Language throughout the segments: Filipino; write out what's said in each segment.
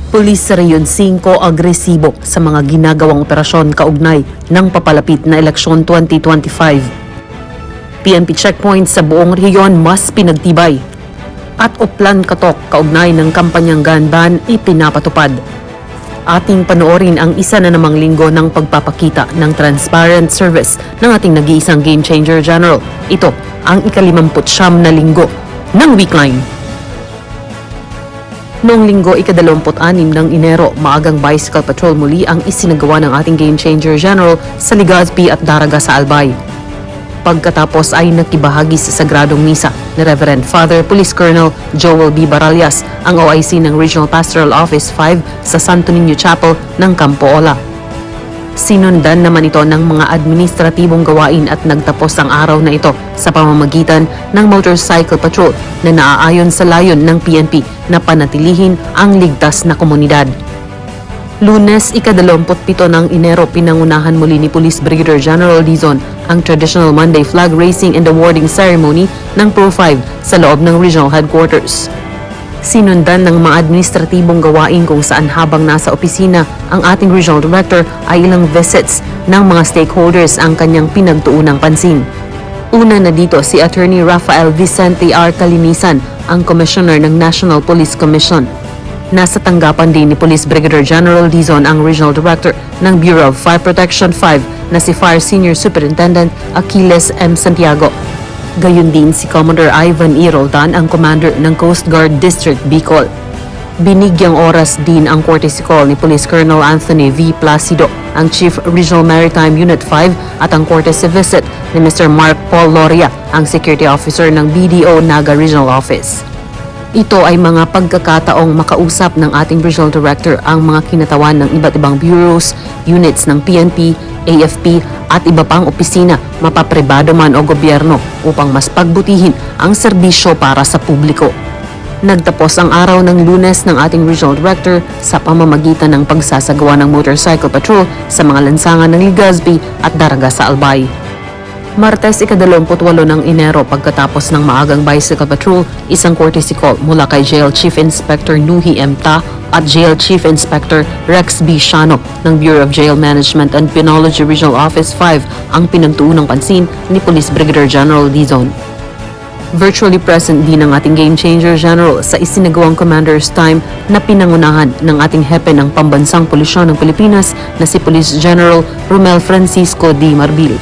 Pulis sa Reyon 5 agresibo sa mga ginagawang operasyon kaugnay ng papalapit na eleksyon 2025. PNP checkpoints sa buong reyon mas pinagtibay. At uplan katok kaugnay ng kampanyang gun ban ipinapatupad. Ating panoorin ang isa na namang linggo ng pagpapakita ng transparent service ng ating nag-iisang Game Changer General. Ito ang ika-59 na linggo ng Weekline. Noong linggo, ika-26 ng Enero, maagang bicycle patrol muli ang isinagawa ng ating Game Changer General sa Legazpi at Daraga sa Albay. Pagkatapos ay nakibahagi sa Sagradong Misa ni Reverend Father Police Colonel Joel B. Baralias, ang OIC ng Regional Pastoral Office 5 sa Santo Niño Chapel ng Campo Ola. Sinundan naman ito ng mga administratibong gawain at nagtapos ang araw na ito sa pamamagitan ng motorcycle patrol na naaayon sa layon ng PNP na panatilihin ang ligtas na komunidad. Lunes, ika-27 ng Enero, pinangunahan muli ni Police Brigadier General Dizon ang traditional Monday flag raising and awarding ceremony ng Pro 5 sa loob ng regional headquarters. Sinundan ng mga administratibong gawain kung saan habang nasa opisina ang ating regional director ay ilang visits ng mga stakeholders ang kanyang pinagtuunang pansin. Una na dito si Attorney Rafael Vicente R. Kalinisan, ang Commissioner ng National Police Commission. Nasa tanggapan din ni Police Brigadier General Dizon ang Regional Director ng Bureau of Fire Protection 5 na si Fire Senior Superintendent Achilles M. Santiago. Gayon din si Commodore Ivan E. Roldan, ang Commander ng Coast Guard District Bicol. Binigyang oras din ang courtesy call ni Police Colonel Anthony V. Placido, ang Chief Regional Maritime Unit 5 at ang courtesy visit ni Mr. Mark Paul Loria, ang Security Officer ng BDO Naga Regional Office. Ito ay mga pagkakataong makausap ng ating Regional Director ang mga kinatawan ng iba't ibang bureaus, units ng PNP, AFP at iba pang opisina, mapapribado man o gobyerno, upang mas pagbutihin ang serbisyo para sa publiko. Nagtapos ang araw ng Lunes ng ating Regional Director sa pamamagitan ng pagsasagawa ng motorcycle patrol sa mga lansangan ng Legazpi at Daraga sa Albay. Martes, ika-28 ng Enero, pagkatapos ng maagang bicycle patrol, isang courtesy call mula kay Jail Chief Inspector Nuhi M. Ta at Jail Chief Inspector Rex B. Shano ng Bureau of Jail Management and Penology Regional Office 5 ang pinagtuunang pansin ni Police Brigadier General Dizon. Virtually present din ang ating Game Changer General sa isinagawang Commander's Time na pinangunahan ng ating hepe ng Pambansang Pulisyon ng Pilipinas na si Police General Romel Francisco D. Marbil.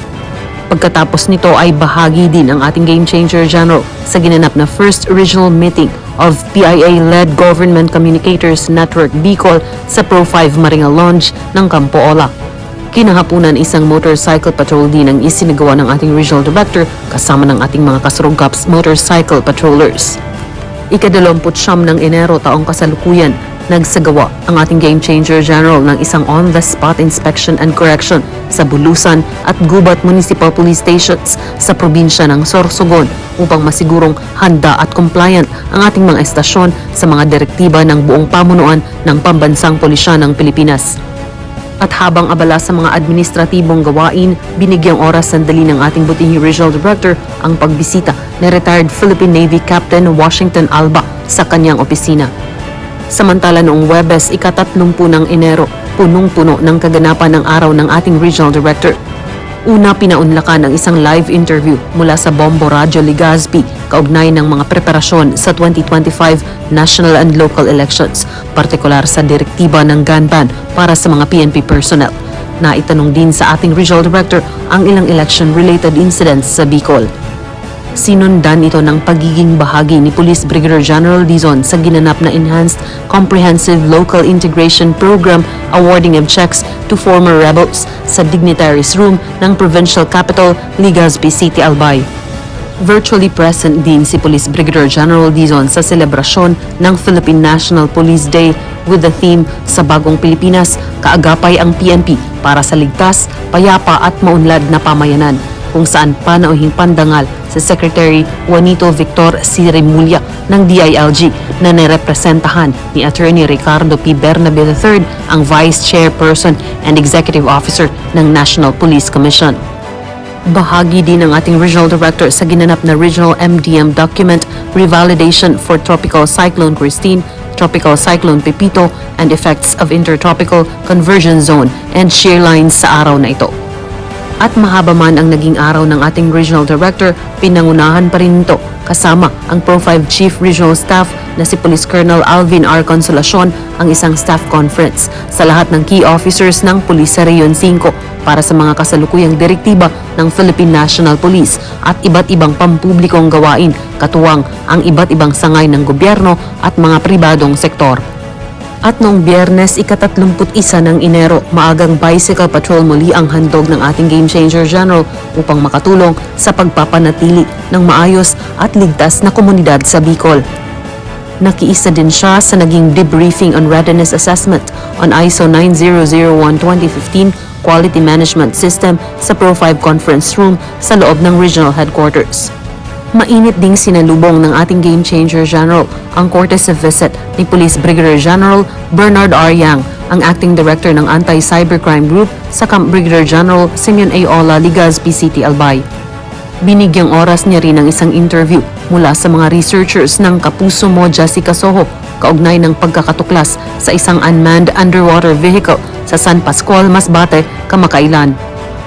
Pagkatapos nito ay bahagi din ang ating Game Changer General sa ginanap na First Regional Meeting of PIA-led Government Communicators Network Bicol sa Pro 5 Maringal Lounge ng Campo Ola. Kinahapunan, isang motorcycle patrol din ang isinagawa ng ating Regional Director kasama ng ating mga kasurugkaps motorcycle patrollers. Ika-29 ng Enero taong kasalukuyan, nagsagawa ang ating Game Changer General ng isang on-the-spot inspection and correction sa Bulusan at Gubat Municipal Police Stations sa probinsya ng Sorsogon upang masigurong handa at compliant ang ating mga estasyon sa mga direktiba ng buong pamunuan ng Pambansang Pulisya ng Pilipinas. At habang abala sa mga administratibong gawain, binigyang oras sandali ng ating butihing Regional Director ang pagbisita ni retired Philippine Navy Captain Washington Alba sa kanyang opisina. Samantala noong Huwebes, ika-30 ng Enero, punong-puno ng kaganapan ng araw ng ating Regional Director. Una, pinaunlakan ang isang live interview mula sa Bombo Radio Legazpi kaugnay ng mga preparasyon sa 2025 national and local elections, partikular sa direktiba ng gun ban para sa mga PNP personnel. Naitanong din sa ating Regional Director ang ilang election-related incidents sa Bicol. Sinundan ito ng pagiging bahagi ni Police Brigadier General Dizon sa ginanap na Enhanced Comprehensive Local Integration Program awarding of checks to former rebels sa Dignitaries Room ng Provincial Capital, Legazpi City, Albay. Virtually present din si Police Brigadier General Dizon sa selebrasyon ng Philippine National Police Day with the theme Sa Bagong Pilipinas, kaagapay ang PNP para sa ligtas, payapa at maunlad na pamayanan, kung saan panauhing pandangal si Secretary Juanito Victor C. Remulla ng DILG na nirepresentahan ni Attorney Ricardo P. Bernabe III, ang Vice Chairperson and Executive Officer ng National Police Commission. Bahagi din ng ating Regional Director sa ginanap na Regional MDM Document Revalidation for Tropical Cyclone Christine, Tropical Cyclone Pepito, and effects of Intertropical Conversion Zone and shear lines sa araw na ito. At mahaba man ang naging araw ng ating Regional Director, pinangunahan pa rin ito kasama ang Pro5 Chief Regional Staff na si Police Colonel Alvin R. Consolacion ang isang staff conference sa lahat ng key officers ng Police sa Region 5 para sa mga kasalukuyang direktiba ng Philippine National Police at iba't ibang pampublikong gawain katuwang ang iba't ibang sangay ng gobyerno at mga pribadong sektor. At noong Biyernes, ika-31 ng Enero, maagang bicycle patrol muli ang handog ng ating Game Changer General upang makatulong sa pagpapanatili ng maayos at ligtas na komunidad sa Bicol. Nakiisa din siya sa naging debriefing on readiness assessment on ISO 9001-2015 Quality Management System sa Pro5 Conference Room sa loob ng Regional Headquarters. Mainit ding sinalubong ng ating Game Changer General ang courtesy visit ni Police Brigadier General Bernard R. Yang, ang Acting Director ng Anti-Cybercrime Group sa Camp Brigadier General Simeon A. Ola, Legazpi City, Albay. Binigyang oras niya rin ang isang interview mula sa mga researchers ng Kapuso mo Jessica Soho kaugnay ng pagkakatuklas sa isang unmanned underwater vehicle sa San Pascual, Masbate, kamakailan.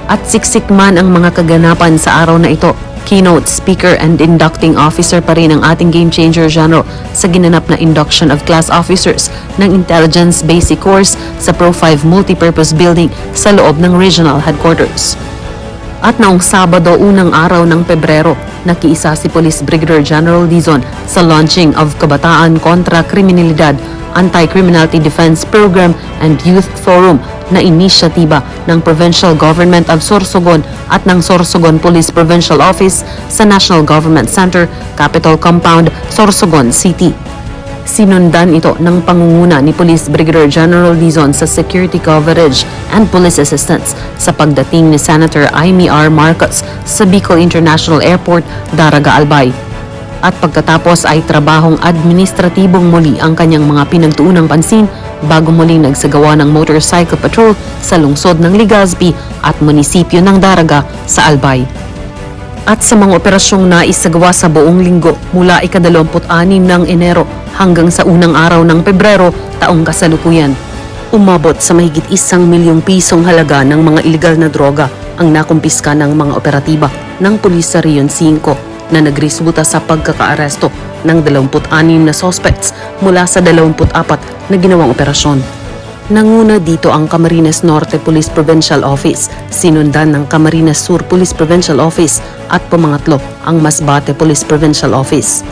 At siksik man ang mga kaganapan sa araw na ito, keynote speaker and inducting officer pa rin ang ating Game Changer General sa ginanap na induction of class officers ng Intelligence Basic Course sa Pro5 Multipurpose Building sa loob ng Regional Headquarters. At noong Sabado, unang araw ng Pebrero, nakiisa si Police Brigadier General Dizon sa launching of Kabataan Kontra Kriminalidad, Anti-Criminality Defense Program and Youth Forum na inisyatiba ng Provincial Government of Sorsogon at ng Sorsogon Police Provincial Office sa National Government Center, Capitol Compound, Sorsogon City. Sinundan ito ng pangunguna ni Police Brigadier General Dizon sa security coverage and police assistance sa pagdating ni Senator Amy R. Marcos sa Bicol International Airport, Daraga, Albay. At pagkatapos ay trabahong administratibong muli ang kanyang mga pinagtuunang pansin bago muling nagsagawa ng motorcycle patrol sa lungsod ng Legazpi at munisipyo ng Daraga sa Albay. At sa mga operasyong naisagawa sa buong linggo mula ika-26 ng Enero hanggang sa unang araw ng Pebrero taong kasalukuyan, umabot sa mahigit 1 milyong pisong halaga ng mga ilegal na droga ang nakumpiska ng mga operatiba ng pulis sa Region 5 na nagresulta sa pagkakaaresto ng 26 na suspects mula sa 24 na ginawang operasyon. Nanguna dito ang Camarines Norte Police Provincial Office, sinundan ng Camarines Sur Police Provincial Office at pumangatlo ang Masbate Police Provincial Office.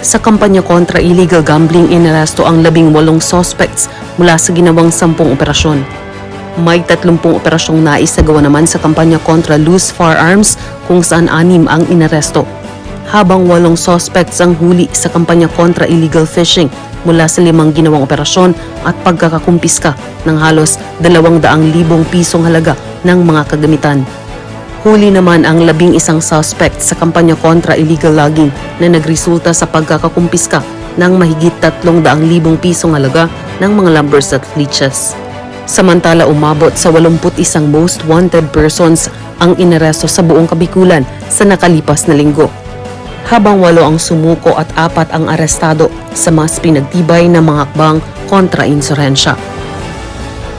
Sa kampanya kontra illegal gambling, inaresto ang 18 suspects mula sa ginawang 10 operasyon. May 30 operasyong naisagawa naman sa kampanya kontra loose firearms kung saan 6 ang inaresto, habang 8 suspects ang huli sa kampanya kontra illegal fishing mula sa 5 ginawang operasyon at pagkakakumpiska ng halos 200,000 pisong halaga ng mga kagamitan. Huli naman ang 11 suspect sa kampanya kontra illegal logging na nagresulta sa pagkakakumpiska ng mahigit 300,000 pisong halaga ng mga lumbers at leeches. Samantala, umabot sa 81 most wanted persons ang inaresto sa buong Kabikulan sa nakalipas na linggo, habang 8 ang sumuko at 4 ang arestado sa mas pinagtibay na mga hakbang kontra insurhensya.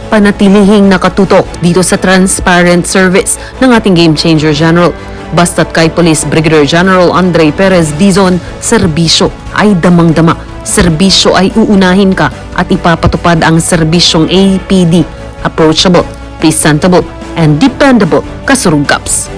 Panatilihing nakatutok dito sa transparent service ng ating Game Changer General. Basta't kay Police Brigadier General Andre Perez Dizon, serbisyo ay damang-dama. Serbisyo ay uunahin ka at ipapatupad ang serbisyong APD, approachable, presentable, and dependable kasurugkaps.